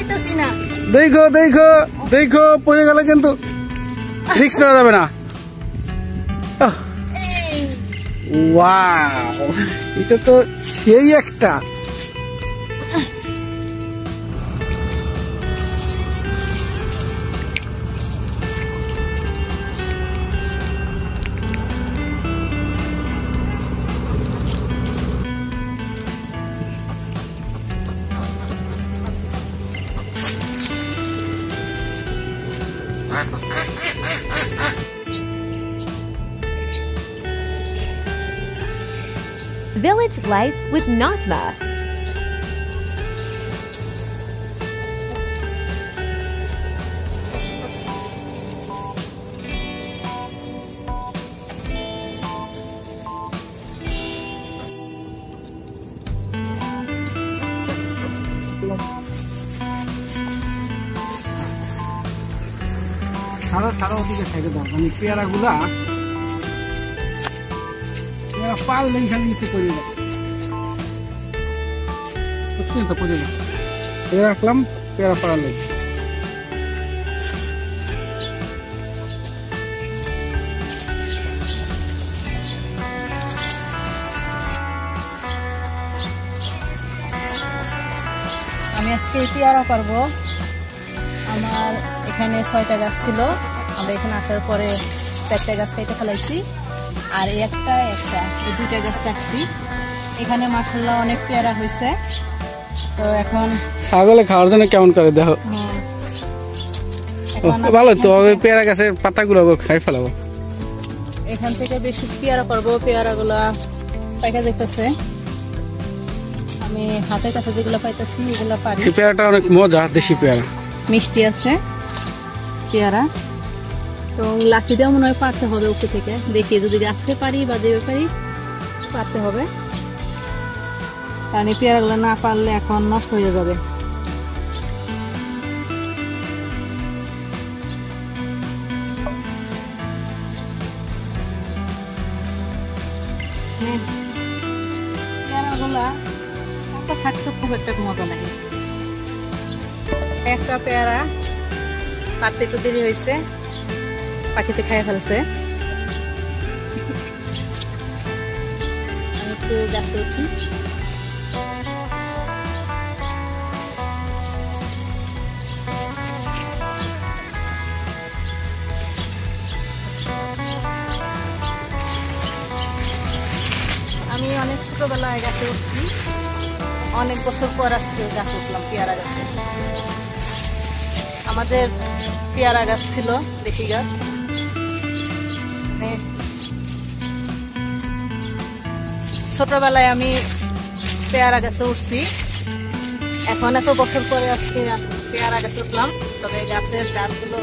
পাইতেছি না। দেখো দেখো দেখো, পড়ে গেলে কিন্তু রিস্ক নেওয়া যাবে না। ওয়াও, এটা তো সেই একটা। Village life with Nazma. সারা ওদিকে সাইডে দাও, মানে পেয়ারাগুলা পারলেই খালি নিতে করে দাও, বুঝলেন তো? পড়ে দাও, এটা রাখলাম পেয়ারা পারলেই। আমি আজকে পেয়ারা পারবো। আমার এখানে 6টা গাছ ছিল, আমরা এখানে আসার পরে 4টা গাছ কেটে ফেলাইছি, আর এই দুইটা গাছ রাখছি। এখানে মাশাআল্লাহ অনেক পেয়ারা হয়েছে। তো এখন ছাগলে খাওয়ার জন্য কেমন করে দেখো, ভালো তো। পেয়ারা গাছের পাতাগুলো খাই ফেলাবো। এখান থেকে বেশ কিছু পেয়ারা করবো। পেয়ারাগুলা পাইকা দেখতেছে, আমি হাতের কাছে যেগুলো পাইতেছি এগুলো পারি। এই পেয়ারাটা অনেক মজা, দেশি পেয়ারা, মিষ্টি আছে পেয়ারা। তো লাঠি দেওয়া মনে হয় পারতে হবে ওকে থেকে, দেখি যদি গাছে পারি বা দেবে পারি পারতে হবে, কারণ এই পেয়ারাগুলো না পারলে এখন নষ্ট হয়ে যাবে। পেয়ারাগুলা কাঁচা থাকতে খুব একটা মজা লাগে। একটা পেয়ারা পারতে একটু দেরি হয়েছে, পাখিতে খাইয়ে ফেলছে। আমি একটু গাছে উঠি। আমি অনেক ছোটবেলায় গাছে উঠছি, অনেক বছর পর আজকে গাছে উঠলাম পেয়ারা গাছে। আমাদের পেয়ারা গাছ ছিল দেশি গাছ, ছোটবেলায় আমি পেয়ারা গাছে উঠছি। এখন এত বছর পরে আজকে পেয়ারা গাছে উঠলাম। তবে গাছের ডালগুলো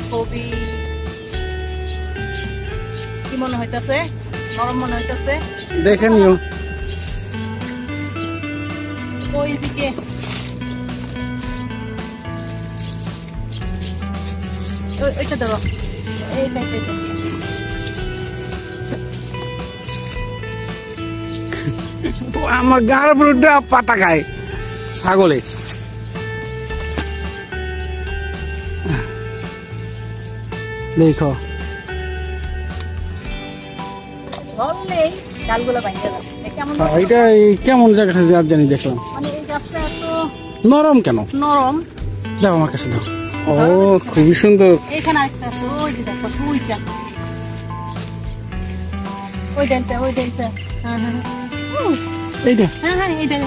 খুবই কি মনে হইতেছে, নরম মনে হইতেছে। দেখে নিও ওইদিকে ওইটা দেবো, এইটা আমার গাড় পুরোটা পাতা খায় ছাগলে। দেখো এটা কেমন জায়গা জানি, দেখলাম নরম কেন, নরম। দাও আমার কাছে দাও। ও খুবই সুন্দর। এখানে আরেকটা আছে, ওই যে দেখো ওইটা, ওই ডালটা, ওই ডালটা। হ্যাঁ হ্যাঁ এইটা, হ্যাঁ হ্যাঁ এইটা।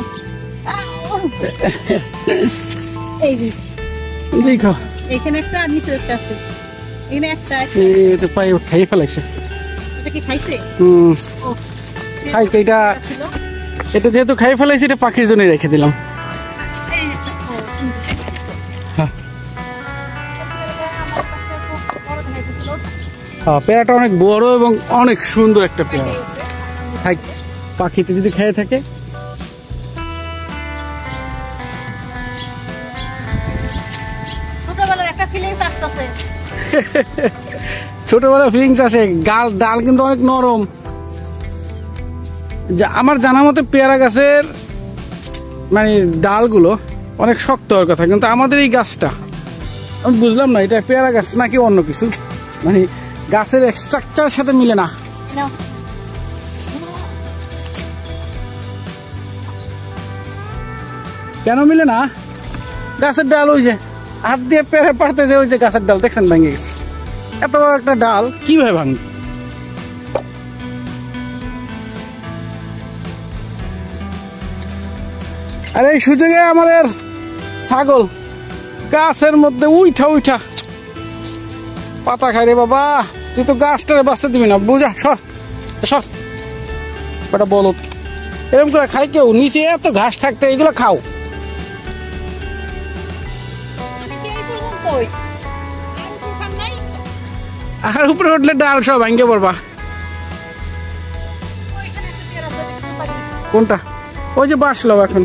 এই যে দেখো এখানে একটা, নিচে একটা আছে। এখানে একটা এটা পাই খাইয়ে ফেলাইছে। এটা কি খাইছে? ও খাই, এটা এটা যেহেতু খাইয়ে ফেলাইছে, এটা পাখির জন্য রেখে দিলাম। পেয়ারাটা অনেক বড় এবং অনেক সুন্দর একটা পেয়ারা। পাখিতে যদি খেয়ে থাকে ছোটবেলা ফিলিংস আছে। ডাল কিন্তু অনেক নরম। আমার জানা মতে পেয়ারা গাছের মানে ডালগুলো অনেক শক্ত হওয়ার কথা, কিন্তু আমাদের এই গাছটা আমি বুঝলাম না এটা পেয়ারা গাছ নাকি অন্য কিছু, মানে গাছের স্ট্রাকচারের সাথে মিলে না। নাও। কেন মিলে না? গাছের ডাল ওই যে হাত দিয়ে পেরে পাড়তে যে ওই যে গাছের ডাল দেখছেন ভেঙে গেছে, এত বড় একটা ডাল কিভাবে ভাঙবে? আর এই সুযোগে আমাদের ছাগল গাছের মধ্যে উঠা উঠা পাতা খাই রে বাবা। তুই তো গাছটারে বাঁচতে দিবি না, বুঝা সর সর। ওটা বলো এরকম করে খাই কেউ? নিচে এত ঘাস থাকতে এগুলো খাও। আর উপরে উঠলে ডাল সব ভাঙ্গে পড়বা। কোনটা? ওই যে বাসলো এখন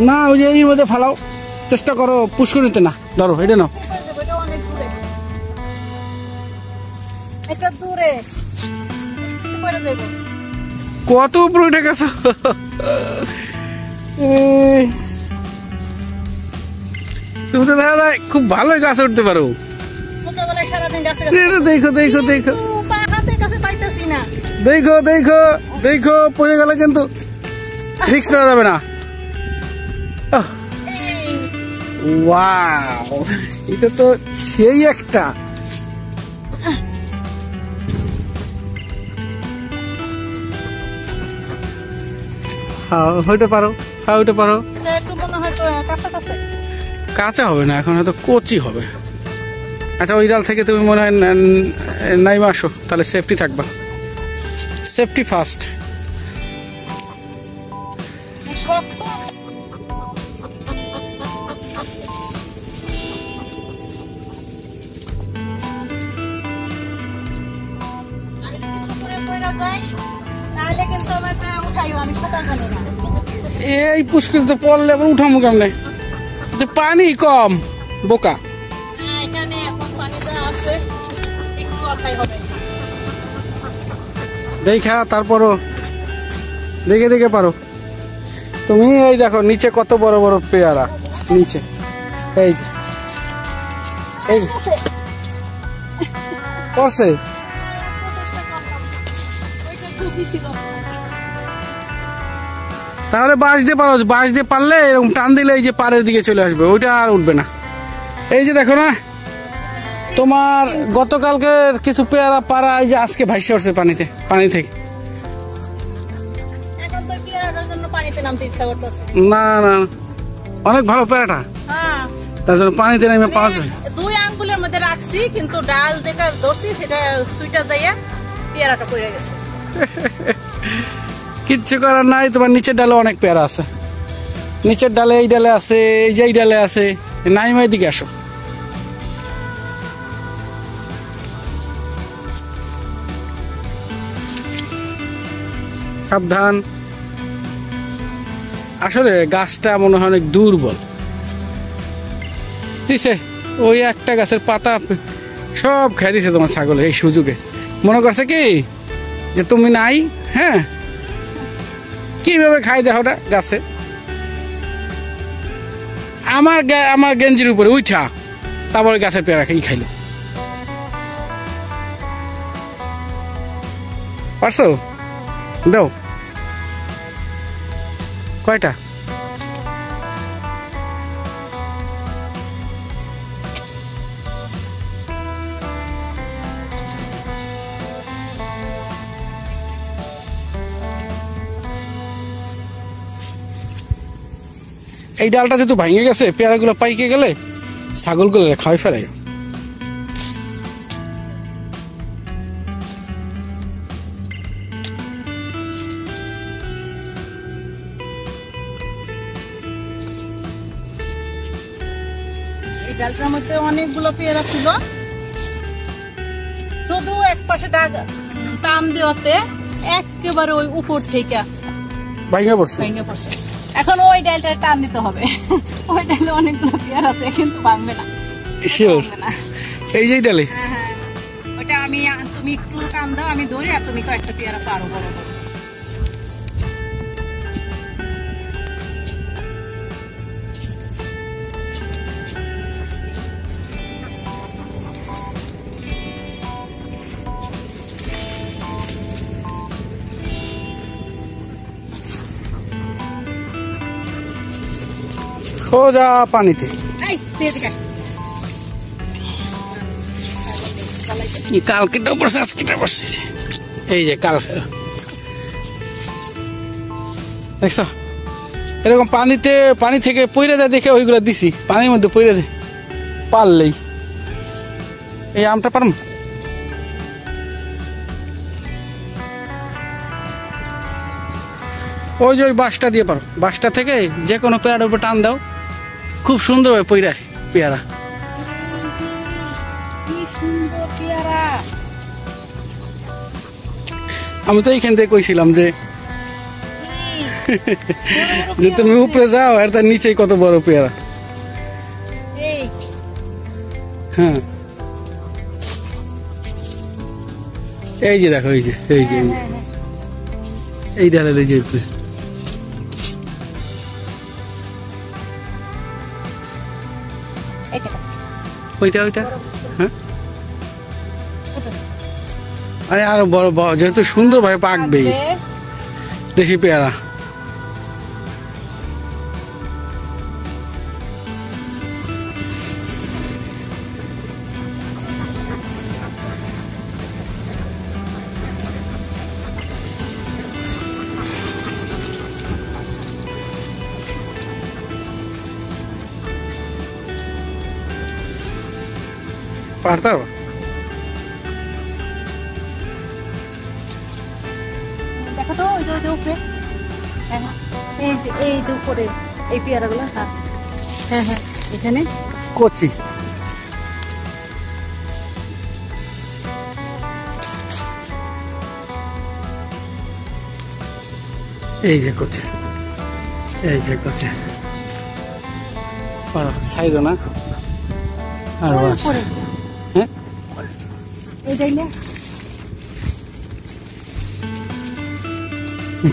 না, ওই যে এর মধ্যে ফালাও, চেষ্টা করো পুষ্করিতে না। ধরো এটা নাও। কত উপরে উঠে গেছো? তুমি তো দেখা যায় খুব ভালোই গাছে উঠতে পারো। দেখো দেখো দেখো দেখো দেখো দেখো, পড়ে গেলে কিন্তু রিস্ক নেওয়া যাবে না। ওয়াও, এটা তো সেই একটা। হইতে পারো, হ্যাঁ হইতে পারো। কাঁচা হবে না, এখন হয়তো কচি হবে। আচ্ছা, ওই ডাল থেকে তুমি মনে হয় নাইমা আসো, তাহলে সেফটি থাকবা। Safety first. এই পুষ্করিতে পড়লে আবার উঠামু কেমনে? পানি কম বোকা। দেখা তারপরও দেখে দেখে পারো তুমি। এই দেখো নিচে কত বড় বড় পেয়ারা নিচে, এই যে এই করছে। তাহলে বাঁশ দিয়ে পারো, বাঁশ দিয়ে পারলে এরকম টান দিলে এই যে পাড়ের দিকে চলে আসবে, ওইটা আর উঠবে না। এই যে দেখো না, তোমার গতকালকে কিছু পেয়ারা পাড়া এই যে আজকে ভাইসে উঠছে পানিতে, পানি থেকে। না না, অনেক ভালো পেয়ারাটা, তার জন্য পানিতে নেমে পাওয়া যায়। 2 আঙ্গুলের মধ্যে রাখছি, কিন্তু ডাল যেটা ধরছি সেটা সুইটা যাইয়া পেয়ারাটা পড়ে গেছে। কিচ্ছু করার নাই, তোমার নিচের ডালে অনেক পেয়ারা আছে। নিচের ডালে এই ডালে আছে, এই যে এই ডালে আছে। নাইমাই দিকে আসো। সাবধান। আসলে গাছটা মনে হয় অনেক দুর্বল দিছে, ওই একটা গাছের পাতা সব খাই দিছে তোমার ছাগলে। এই সুযোগে মনে করছে কি যে তুমি নাই, হ্যাঁ কিভাবে খাই দেখো ওটা গাছে। আমার গেঞ্জির উপরে উঠা তারপরে গাছের পেয়ারা খেয়ে খাইলো। পারছো? দাও কয়টা? এই ডালটা যেহেতু ভাঙে গেছে, পেয়ারাগুলো পাইকে গেলে ছাগলগুলো খাওয়াই ফেরাই। এই ডালটার মধ্যে অনেকগুলো পেয়ারা ছিল, শুধু এক পাশে টান দেওয়াতে একেবারে ওই উপর থেকে ভাঙে পড়ছে। এখন ওই ডালটা টান দিতে হবে। ওই ডালে অনেকগুলো পেয়ারা আছে, কিন্তু ভাঙবে না। শিওর? এই যে ডালে ওটা তুমি একটু টান দাও, আমি ধরি, আর তুমি কয়েকটা পেয়ারা পারো বড় বড়। সোজা পানিতে। কালকেটা পড়ছে আজকেটা পড়ছে, এই যে কাল দেখছ এরকম পানিতে, পানি থেকে পইরা যায় দেখে ওইগুলা দিছি, পানির মধ্যে পইরা যায় পারলেই। এই আমটা পারম, ওই যে ওই বাঁশটা দিয়ে পারো, বাঁশটা থেকে যে কোনো পেয়ারার উপর টান দাও, খুব সুন্দর হয় পইরা পেয়ারা। আমি তো এইখান থেকে কইছিলাম যে তুমি উপরে যাও আর তার নিচে কত বড় পেয়ারা। হ্যাঁ এই যে দেখো, এই যে এই যে এই ডালের এই যে ওইটা ওইটা। হ্যাঁ আরে আরো বড় যেহেতু সুন্দর ভাবে পাকবে দেশি পেয়ারা। পারতে পারবো দেখো তো ওই যে উপরে, এই যে উপরে এই পেয়ারাগুলো। হ্যাঁ হ্যাঁ হ্যাঁ এখানে করছি। এই যে করছে, এই যে করছে সাইড না আর বাস। হ্যাঁ এইটাই না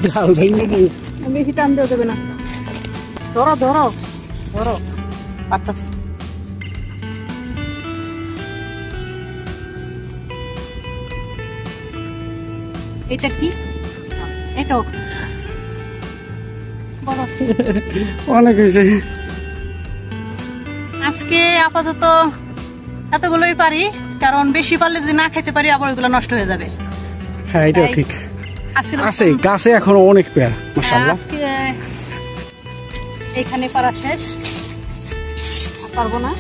ডাল ভেঙে দিই, বেশি টান দেওয়া যাবে না। ধরো ধরো ধরো পারতাছি। এটা কি? এটাও অনেক হয়েছে। আজকে আপাতত এতগুলোই পারি, কারণ বেশি পারলে যদি না খেতে পারি আবার ওইগুলো নষ্ট হয়ে যাবে। হ্যাঁ এটাও ঠিক আছে, গাছে এখন অনেক পেয়ারা মাশাআল্লাহ। আজকে এখানে পারা শেষ, পারবো না।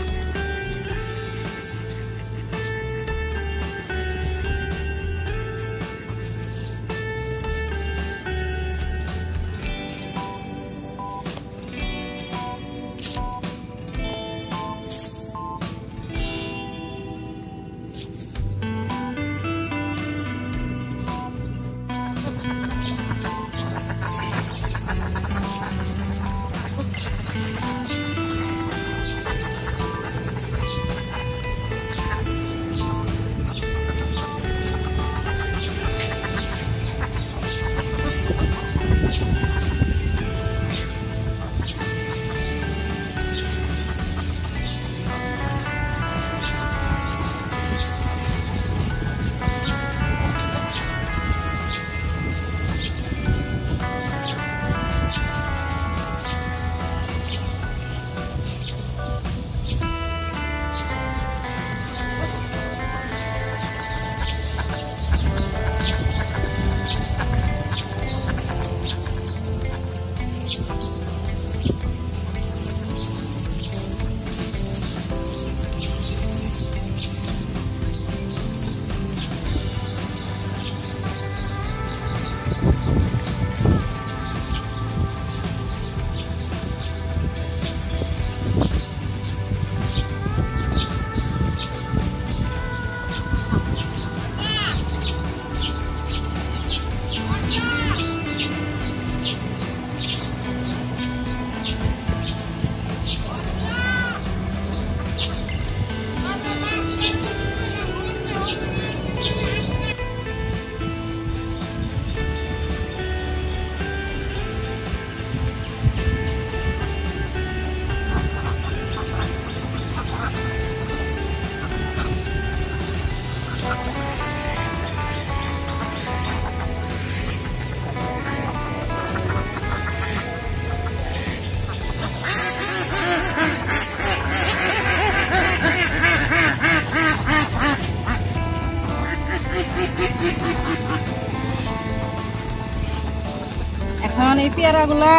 পেয়ারাগুলা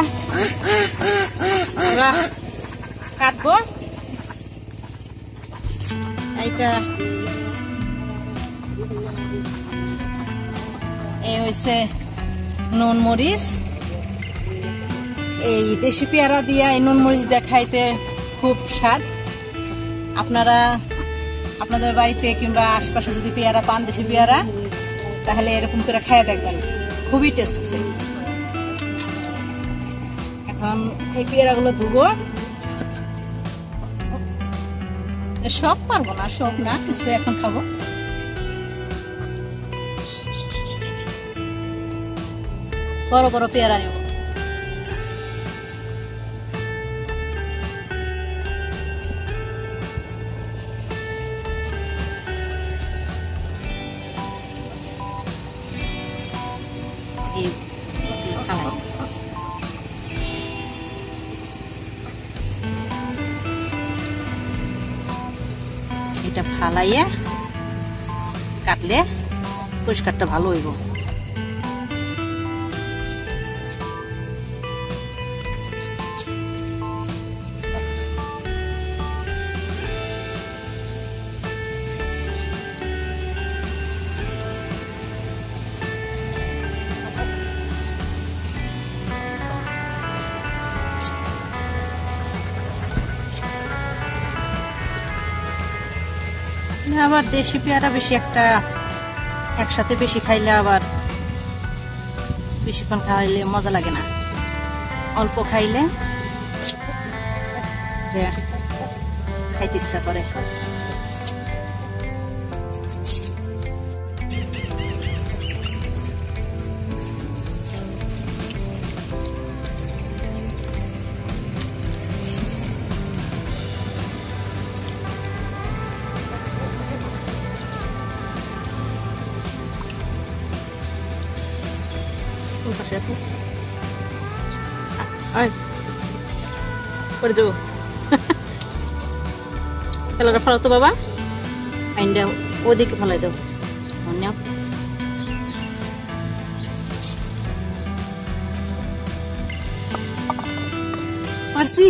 আমরা কাটবো। এইটা এই হইছে নুন মরিচ। এই দেশি পেয়ারা দিয়া এই নুন মরিচ দেখাইতে খুব স্বাদ। আপনারা আপনাদের বাড়িতে কিংবা আশপাশে যদি পেয়ারা পান দেশি পেয়ারা, তাহলে এরকম করে খাইয়া দেখবেন, খুবই টেস্ট আছে। এখন এই পেয়ারাগুলো ধুবো। সব পারবো না, সব না, কিছু এখন খাবো। বড় বড় পেয়ারা নেব। এটা ফালাইয়া কাটলে পরিষ্কারটা ভালো হইব। আবার দেশি পেয়ারা বেশি একটা একসাথে বেশি খাইলে আবার বেশিক্ষণ খাইলে মজা লাগে না, অল্প খাইলে খাইতে ইচ্ছা করে। করে যাবো খেলাটা ফেলো তো বাবা, আইনটা ওদিকে ফেলাই দেবো। পারছি।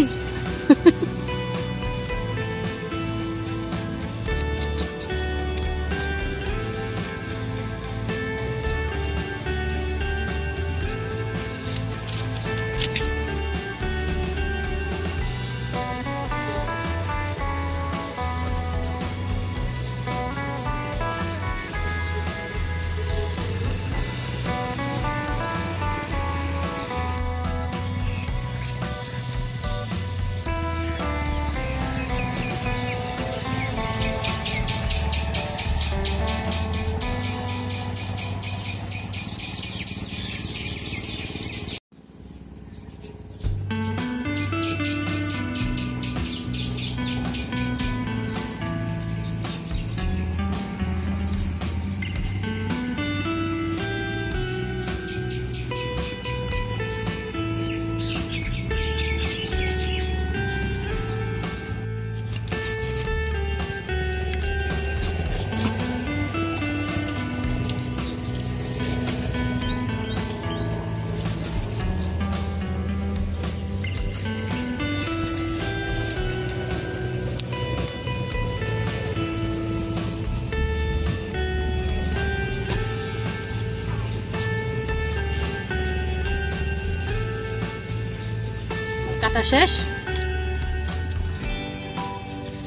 কাটা শেষ,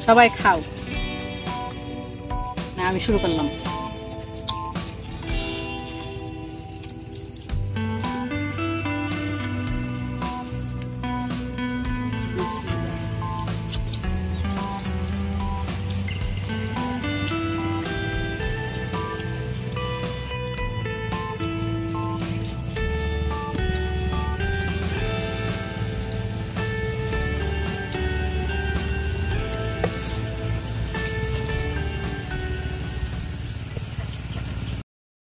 সবাই খাও। না আমি শুরু করলাম।